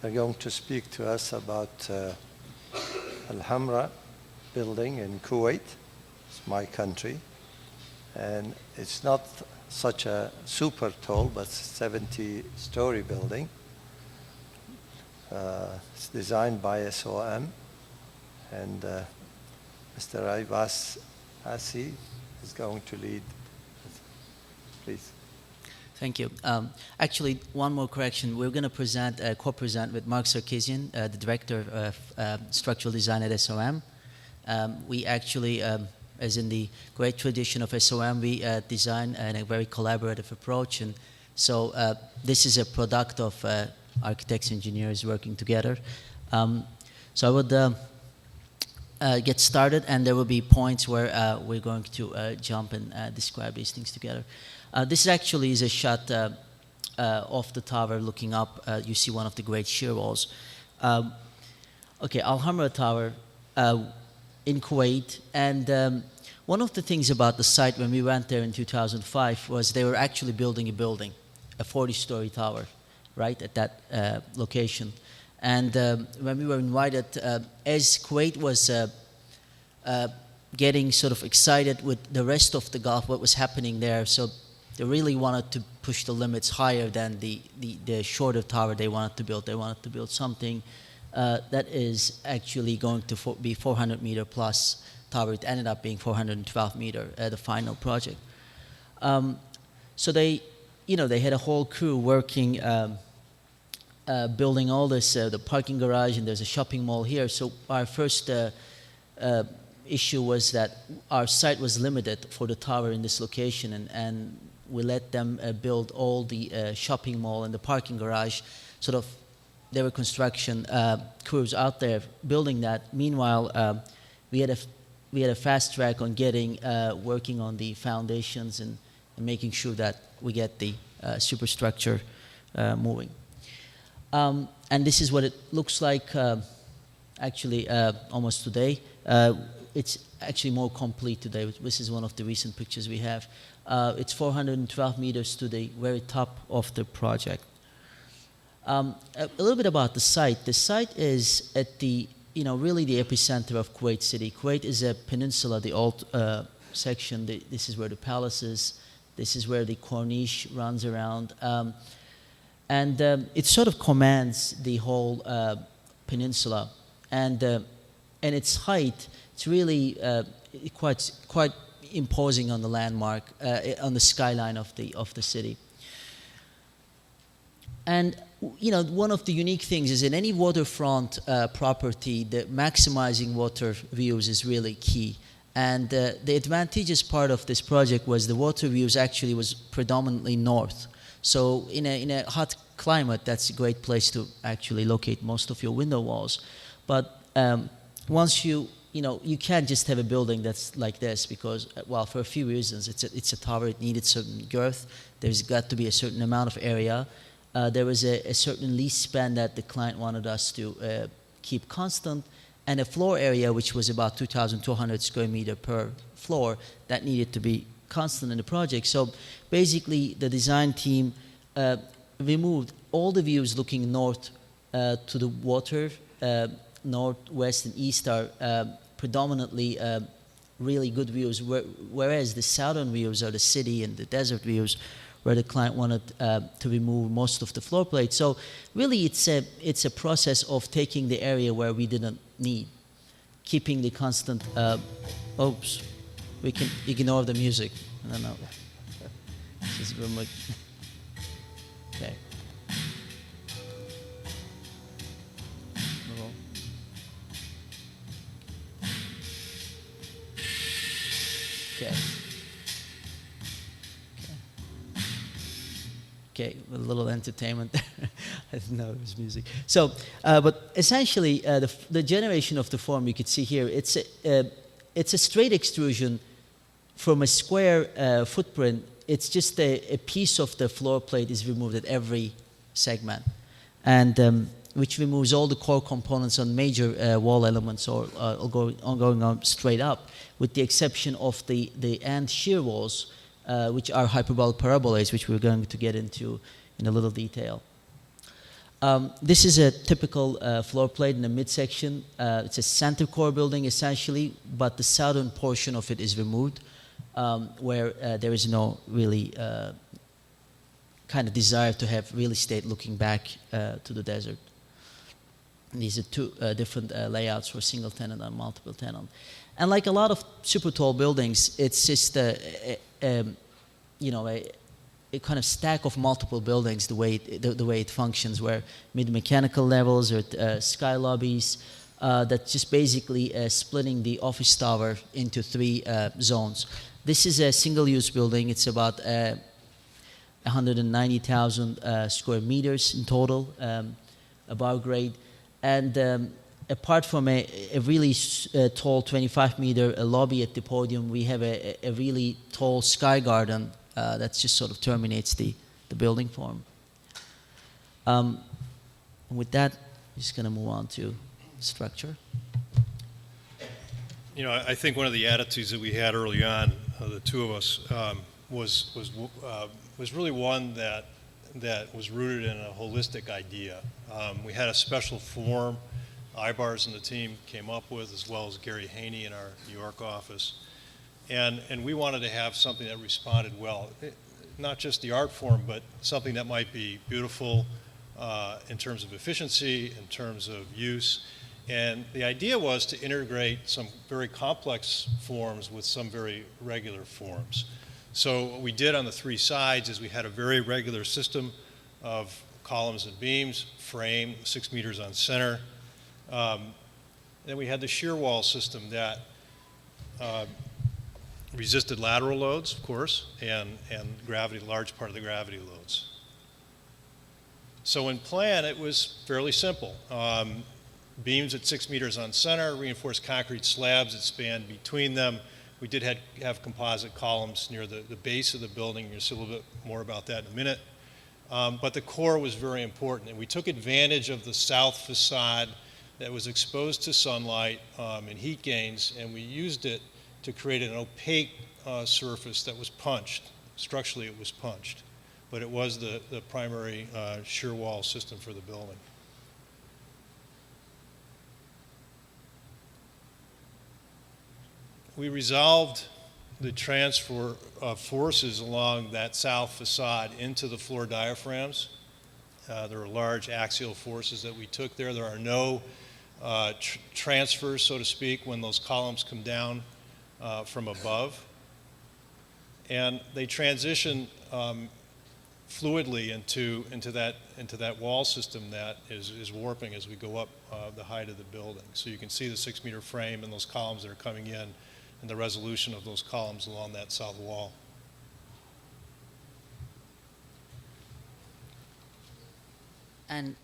they're going to speak to us about Al-Hamra building in Kuwait. It's my country. And it's not such a super tall, but 70-story building. It's designed by SOM. And Mr. Aybars Asci is going to lead. Please. Thank you. Actually, one more correction. We're going to present, co-present with Mark Sarkisian, the Director of Structural Design at SOM. We actually, as in the great tradition of SOM, we design in a very collaborative approach. And so this is a product of architects, engineers working together. So I would get started, and there will be points where we're going to jump and describe these things together. This actually is a shot of the tower looking up. You see one of the great shear walls. Okay, Al-Hamra Tower in Kuwait. And one of the things about the site when we went there in 2005 was they were actually building a 40-story tower, right, at that location. And when we were invited, as Kuwait was getting sort of excited with the rest of the Gulf, what was happening there, so they really wanted to push the limits higher than the shorter tower they wanted to build. They wanted to build something that is actually going to be 400 meter plus tower. It ended up being 412 meter, the final project. So they, they had a whole crew working, building all this, the parking garage, and there's a shopping mall here. So our first issue was that our site was limited for the tower in this location, and we let them build all the shopping mall and the parking garage. Sort of, there were construction crews out there building that. Meanwhile, we had a fast track on getting working on the foundations and making sure that we get the superstructure moving. And this is what it looks like actually almost today. It's actually more complete today. This is one of the recent pictures we have. It's 412 meters to the very top of the project. A little bit about the site. The site is at the, really the epicenter of Kuwait City. Kuwait is a peninsula, the old section. This is where the palace is. This is where the Corniche runs around. And it sort of commands the whole peninsula. And its height, it's really quite imposing on the landmark, on the skyline of the city. And one of the unique things is in any waterfront property, that maximizing water views is really key. And the advantageous part of this project was the water views actually was predominantly north. So in a hot climate, that's a great place to actually locate most of your window walls. But once you can't just have a building that's like this because, well, for a few reasons. It's a tower. It needed certain girth. There's got to be a certain amount of area. There was a certain lease span that the client wanted us to keep constant, and a floor area which was about 2,200 square meter per floor that needed to be constant in the project. So basically, the design team removed all the views looking north to the water. North, west, and east are predominantly really good views, whereas the southern views are the city and the desert views, where the client wanted to remove most of the floor plate. So really, it's a process of taking the area where we didn't need, keeping the constant. Oops, we can ignore the music. I don't know. This is remote. Okay. Okay. Okay, a little entertainment there. I didn't know it was music. So, but essentially, the generation of the form you could see here, it's a straight extrusion from a square footprint. It's just a piece of the floor plate is removed at every segment, and which removes all the core components on major wall elements or going on straight up, with the exception of the end shear walls, which are hyperbolic parabolas, which we're going to get into in a little detail. This is a typical floor plate in the midsection. It's a center core building essentially, but the southern portion of it is removed, where there is no really kind of desire to have real estate looking back to the desert. And these are two different layouts for single tenant and multiple tenant. And like a lot of super tall buildings, it's just a kind of stack of multiple buildings, the way it functions, where mid-mechanical levels or sky lobbies, that's just basically splitting the office tower into three zones. This is a single-use building. It's about 190,000 square meters in total, above grade. And apart from a really tall 25-meter lobby at the podium, we have a really tall sky garden that just sort of terminates the building form. And with that, I'm just going to move on to structure. You know, I think one of the attitudes that we had early on, the two of us, was really one that was rooted in a holistic idea. We had a special form Aybars and the team came up with, as well as Gary Haney in our New York office. And we wanted to have something that responded well, not just the art form, but something that might be beautiful in terms of efficiency, in terms of use. And the idea was to integrate some very complex forms with some very regular forms. So what we did on the three sides is we had a very regular system of columns and beams, frame, 6 meters on center. Then we had the shear wall system that resisted lateral loads, of course, and gravity, large part of the gravity loads. So in plan, it was fairly simple. Beams at 6 meters on center, reinforced concrete slabs that spanned between them. We did have composite columns near the base of the building. You'll see a little bit more about that in a minute. But the core was very important, and we took advantage of the south facade that was exposed to sunlight and heat gains, and we used it to create an opaque surface that was punched. Structurally, it was punched, but it was the primary shear wall system for the building. We resolved the transfer of forces along that south facade into the floor diaphragms. There are large axial forces that we took there. There are no transfers, so to speak, when those columns come down from above. And they transition fluidly into that wall system that is warping as we go up the height of the building. So you can see the 6 meter frame and those columns that are coming in, and the resolution of those columns along that south wall. And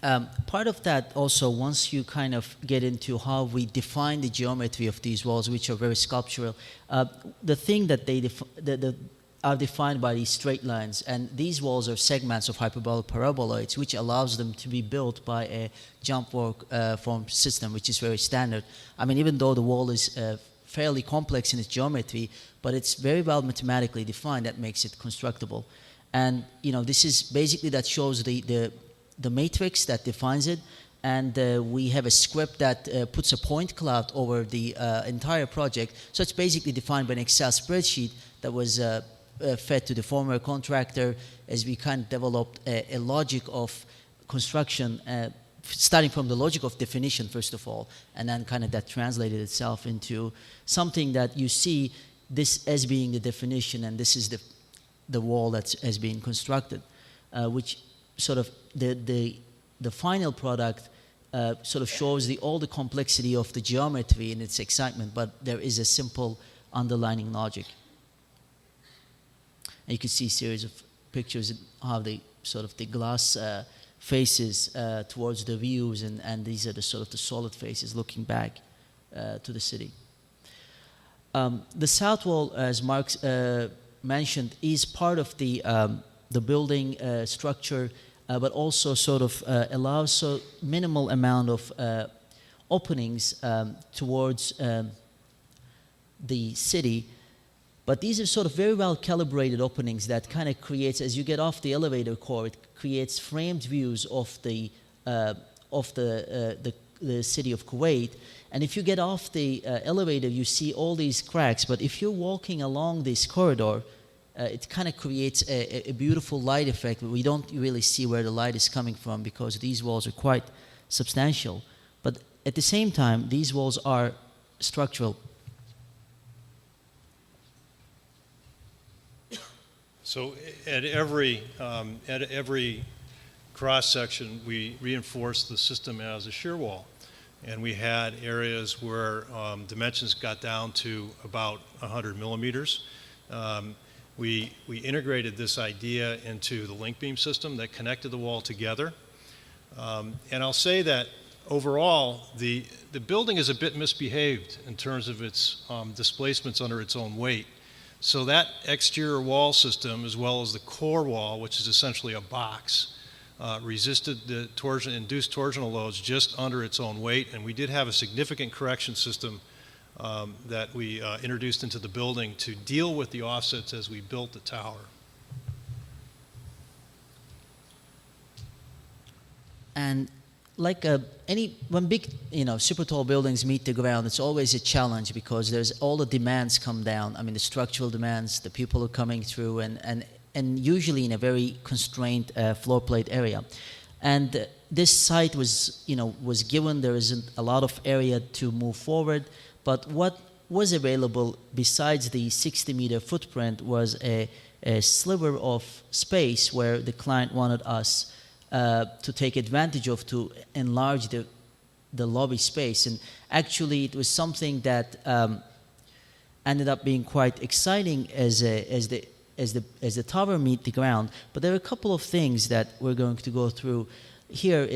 part of that also, once you kind of get into how we define the geometry of these walls, which are very sculptural, the thing that are defined by these straight lines, and these walls are segments of hyperbolic paraboloids, which allows them to be built by a jump work form system, which is very standard. I mean, even though the wall is fairly complex in its geometry, but it's very well mathematically defined. That makes it constructible. And this is basically, that shows the matrix that defines it, and we have a script that puts a point cloud over the entire project. So it's basically defined by an Excel spreadsheet that was fed to the former contractor as we kind of developed a logic of construction, starting from the logic of definition, first of all, and then kind of that translated itself into something that you see this as being the definition, and this is the wall that's as being constructed, which sort of the final product sort of shows all the complexity of the geometry and its excitement, but there is a simple underlining logic. And you can see a series of pictures of how the sort of the glass faces towards the views, and these are the sort of the solid faces looking back to the city. The south wall, as Mark mentioned, is part of the building structure, but also sort of allows so minimal amount of openings towards the city. But these are sort of very well calibrated openings that kind of creates, as you get off the elevator core, it creates framed views of the city of Kuwait. And if you get off the elevator, you see all these cracks. But if you're walking along this corridor, it kind of creates a beautiful light effect. We don't really see where the light is coming from because these walls are quite substantial. But at the same time, these walls are structural. So at every cross section, we reinforced the system as a shear wall, and we had areas where dimensions got down to about 100 millimeters. We integrated this idea into the link beam system that connected the wall together, and I'll say that overall, the building is a bit misbehaved in terms of its displacements under its own weight. So that exterior wall system, as well as the core wall, which is essentially a box, resisted the induced torsional loads just under its own weight. And we did have a significant correction system that we introduced into the building to deal with the offsets as we built the tower. And like when big, super tall buildings meet the ground, it's always a challenge because there's all the demands come down. I mean, the structural demands, the people are coming through, and usually in a very constrained floor plate area. And this site was given. There isn't a lot of area to move forward, but what was available besides the 60-meter footprint was a sliver of space where the client wanted us to take advantage of to enlarge the lobby space. And actually it was something that ended up being quite exciting as the tower meet the ground. But there are a couple of things that we're going to go through here.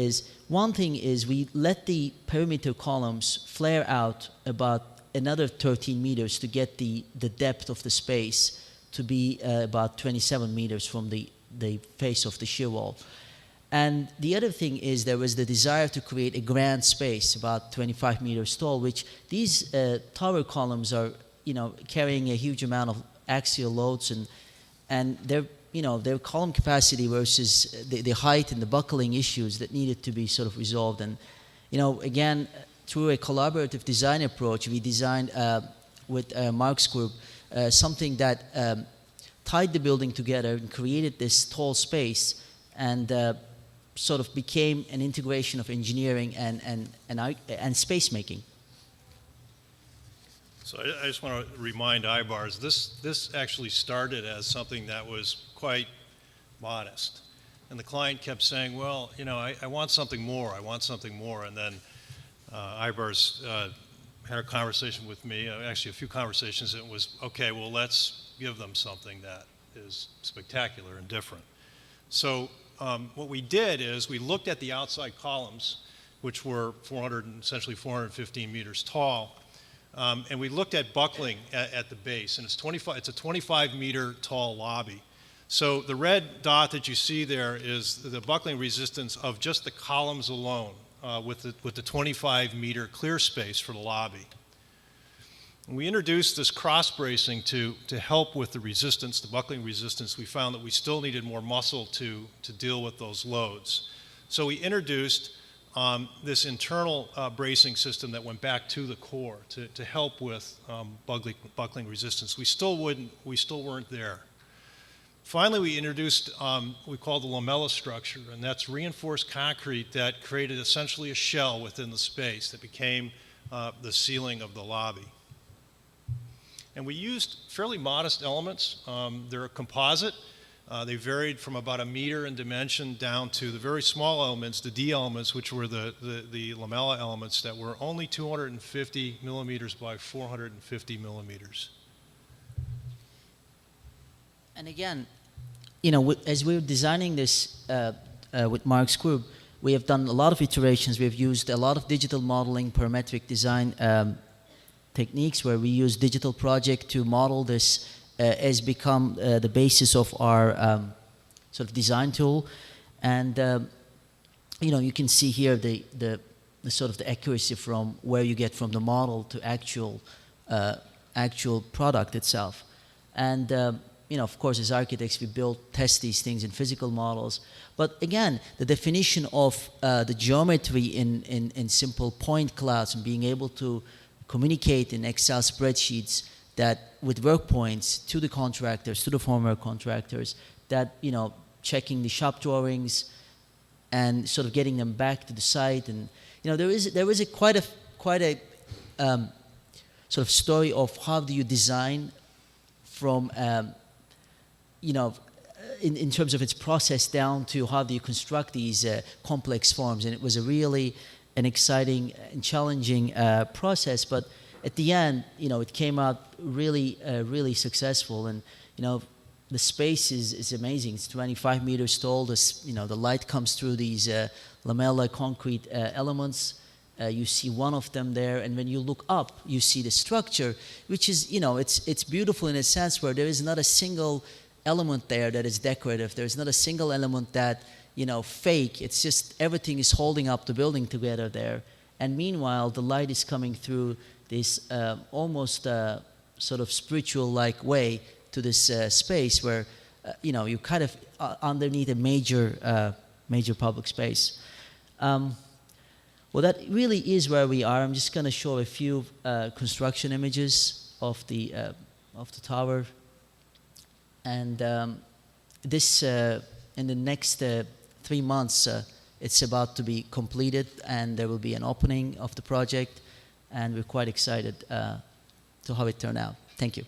One thing is we let the perimeter columns flare out about another 13 meters to get the depth of the space to be about 27 meters from the face of the shear wall. And the other thing is there was the desire to create a grand space about 25 meters tall, which these tower columns are, carrying a huge amount of axial loads, and their column capacity versus the height and the buckling issues that needed to be sort of resolved. And, again, through a collaborative design approach, we designed with Mark's group something that tied the building together and created this tall space, and sort of became an integration of engineering and space making. So I just want to remind Aybars, this actually started as something that was quite modest. And the client kept saying, well, I want something more, I want something more. And then Aybars had a conversation with me, actually a few conversations, and it was, okay, well, let's give them something that is spectacular and different. So what we did is we looked at the outside columns, which were essentially 415 meters tall, and we looked at buckling at the base, and it's a 25-meter tall lobby. So the red dot that you see there is the buckling resistance of just the columns alone, with the 25-meter clear space for the lobby. And we introduced this cross bracing to help with the resistance, the buckling resistance. We found that we still needed more muscle to deal with those loads. So we introduced this internal bracing system that went back to the core to help with buckling resistance. We still weren't there. Finally, we introduced we call the lamella structure, and that's reinforced concrete that created essentially a shell within the space that became the ceiling of the lobby. And we used fairly modest elements. They're a composite. They varied from about a meter in dimension down to the very small elements, the D elements, which were the lamella elements that were only 250 millimeters by 450 millimeters. And again, as we were designing this with Mark's group, we have done a lot of iterations. We've used a lot of digital modeling, parametric design techniques where we use digital project to model this as become the basis of our sort of design tool. And you can see here the sort of the accuracy from where you get from the model to actual product itself. And you know, of course, as architects, we test these things in physical models. But again, the definition of the geometry in simple point clouds and being able to communicate in Excel spreadsheets that with work points to the contractors, to the former contractors, that, you know, checking the shop drawings and sort of getting them back to the site. And, you know, there is quite a sort of story of how do you design from, you know, in terms of its process down to how do you construct these complex forms. And it was a really an exciting and challenging process, but at the end, you know, it came out really, really successful. And, you know, the space is amazing. It's 25 meters tall. You know, the light comes through these lamella concrete elements. You see one of them there, and when you look up, you see the structure, which is, you know, it's beautiful in a sense where there is not a single element there that is decorative. There's not a single element that, you know, fake. It's just everything is holding up the building together there. And meanwhile, the light is coming through this almost sort of spiritual-like way to this space where, you know, you kind of underneath a major public space. Well, that really is where we are. I'm just going to show a few construction images of the tower. And this, in the next 3 months, it's about to be completed, and there will be an opening of the project, and we're quite excited to how it turned out. Thank you.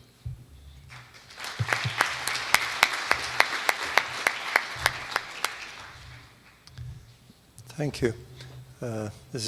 Thank you. This is